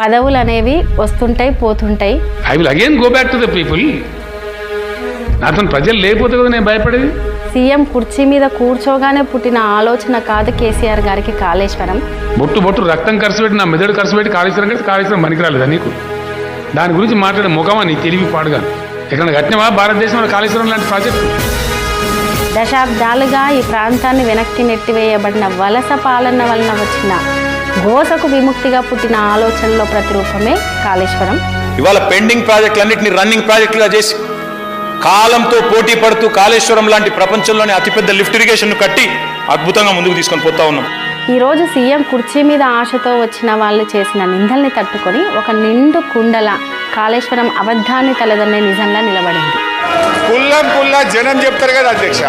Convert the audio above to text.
పదవులు అనేవి వస్తుంటాయి పోతుంటాయి. I will again go back to the people. నాతో ప్రజలు లేకపోతే కదా నేను భయపడేది. సీఎం కుర్చీ మీద కూర్చోగానే పుట్టిన ఆలోచన కాదు కేసీఆర్ గారికి కాళేశ్వరం. బొట్టు రక్తం ఖర్చు పెట్టి, నా మెదడు ఖర్చు పెట్టి కాళేశ్వరం కడితే కాళేశ్వరం పనికిరాలేదా నీకు? దాని గురించి మాట్లాడే ముఖమా నీ తెలివి పాడుగా? ఎక్కడ కట్టినవా భారతదేశంలో కాళేశ్వరం లాంటి ప్రాజెక్టు? దశాబ్దాలుగా ఈ ప్రాంతాన్ని వెనక్కి నెట్టివేయబడిన వలస పాలన వలన వచ్చిన గోసకు విముక్తిగా పుట్టిన ఆలోచనలో ప్రతిరూపమే కాళేశ్వరం. ఇవాళ పెండింగ్ ప్రాజెక్టులన్నింటినీ రన్నింగ్ ప్రాజెక్టులుగా చేసి కాలంతో పోటీ పడుతూ కాళేశ్వరం లాంటి ప్రపంచంలోని అతిపెద్ద లిఫ్ట్ ఇరిగేషన్ కట్టి అద్భుతంగా ముందుకు తీసుకొని పోతా ఉన్నాం. ఈరోజు సీఎం కుర్చీ మీద ఆశతో వచ్చిన వాళ్ళు చేసిన నిందల్ని తట్టుకొని ఒక నిండు కుండల కాళేశ్వరం అబద్ధాన్ని తలదన్నే నిజంగా నిలబడింది. కుల్లా జనం చెప్తారు కదా అధ్యక్ష.